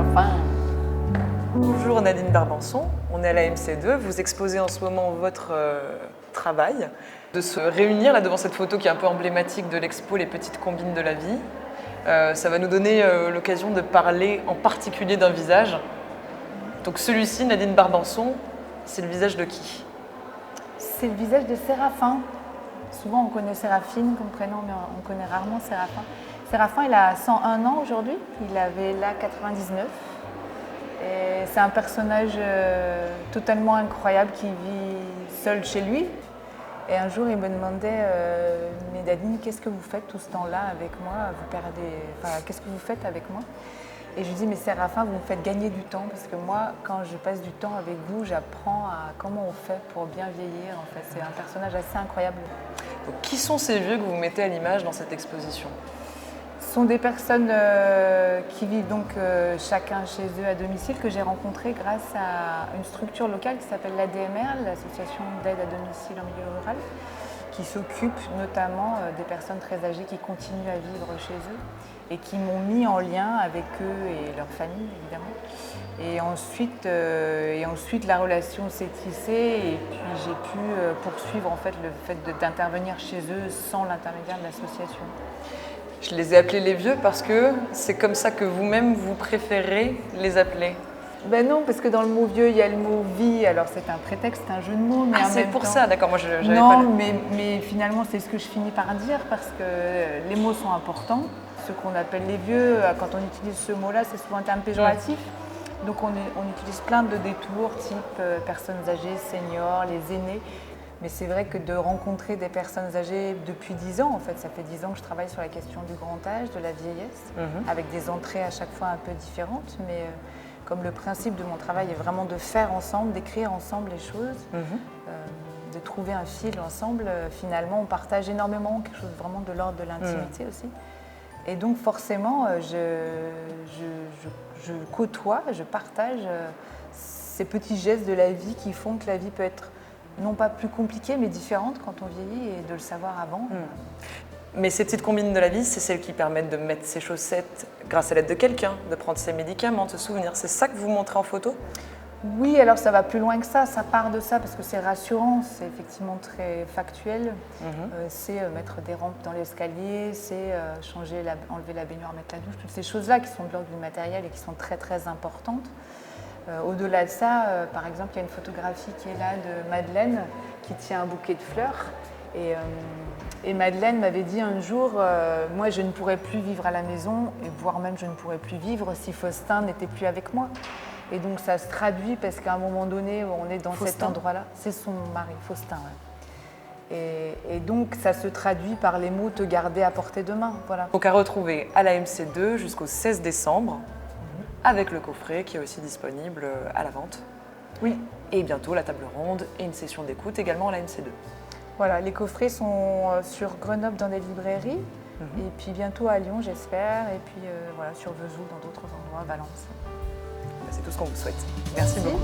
Séraphin. Bonjour Nadine Barbançon, on est à la MC2, vous exposez en ce moment votre travail, de se réunir là devant cette photo qui est un peu emblématique de l'expo Les petites combines de la vie. Ça va nous donner l'occasion de parler en particulier d'un visage. Donc celui-ci, Nadine Barbançon, c'est le visage de qui? C'est le visage de Séraphin. Souvent on connaît Séraphine comme prénom, mais on connaît rarement Séraphin. Séraphin, il a 101 ans aujourd'hui, il avait là 99. Et c'est un personnage totalement incroyable qui vit seul chez lui. Et un jour, il me demandait mais Nadine, qu'est-ce que vous faites tout ce temps-là avec moi? Qu'est-ce que vous faites avec moi? Et je lui dis, mais Séraphin, vous me faites gagner du temps, parce que moi, quand je passe du temps avec vous, j'apprends à comment on fait pour bien vieillir. En fait, c'est un personnage assez incroyable. Donc, qui sont ces vieux que vous mettez à l'image dans cette exposition? Ce sont des personnes qui vivent donc chacun chez eux à domicile, que j'ai rencontrées grâce à une structure locale qui s'appelle l'ADMR, l'Association d'aide à domicile en milieu rural, qui s'occupe notamment des personnes très âgées qui continuent à vivre chez eux et qui m'ont mis en lien avec eux et leur famille évidemment. Et ensuite la relation s'est tissée et puis j'ai pu poursuivre en fait le fait d'intervenir chez eux sans l'intermédiaire de l'association. Je les ai appelés les vieux parce que c'est comme ça que vous-même vous préférez les appeler. Ben non, parce que dans le mot vieux, il y a le mot vie, alors c'est un prétexte, un jeu de mots. Mais c'est pour ça, d'accord, moi j'avais pas... Non, mais finalement c'est ce que je finis par dire parce que les mots sont importants. Ce qu'on appelle les vieux, quand on utilise ce mot-là, c'est souvent un terme péjoratif. Donc on utilise plein de détours, type personnes âgées, seniors, les aînés. Mais c'est vrai que de rencontrer des personnes âgées depuis 10 ans, en fait, ça fait 10 ans que je travaille sur la question du grand âge, de la vieillesse, avec des entrées à chaque fois un peu différentes. Mais comme le principe de mon travail est vraiment de faire ensemble, d'écrire ensemble les choses, de trouver un fil ensemble, finalement on partage énormément, quelque chose vraiment de l'ordre de l'intimité aussi. Et donc forcément, je côtoie, je partage ces petits gestes de la vie qui font que la vie peut être non pas plus compliquée, mais différente quand on vieillit et de le savoir avant. Mais ces petites combines de la vie, c'est celles qui permettent de mettre ses chaussettes grâce à l'aide de quelqu'un, de prendre ses médicaments, de se souvenir. C'est ça que vous montrez en photo? Oui, alors ça va plus loin que ça part de ça parce que c'est rassurant, c'est effectivement très factuel. C'est mettre des rampes dans l'escalier, c'est enlever la baignoire, mettre la douche, toutes ces choses-là qui sont de l'ordre du matériel et qui sont très très importantes. Au-delà de ça, par exemple, il y a une photographie qui est là de Madeleine qui tient un bouquet de fleurs. Et Madeleine m'avait dit un jour, moi je ne pourrais plus vivre à la maison, et voire même je ne pourrais plus vivre si Faustin n'était plus avec moi. Et donc ça se traduit parce qu'à un moment donné, on est dans cet endroit-là. C'est son mari, Faustin. Ouais. Et donc ça se traduit par les mots « te garder à portée de main ». Voilà. Donc à retrouver à la MC2 jusqu'au 16 décembre, avec le coffret qui est aussi disponible à la vente. Oui. Et bientôt la table ronde et une session d'écoute également à la MC2. Voilà, les coffrets sont sur Grenoble dans des librairies, et puis bientôt à Lyon j'espère, et puis voilà, sur Vesoul dans d'autres endroits, Valence. C'est tout ce qu'on vous souhaite. Merci beaucoup.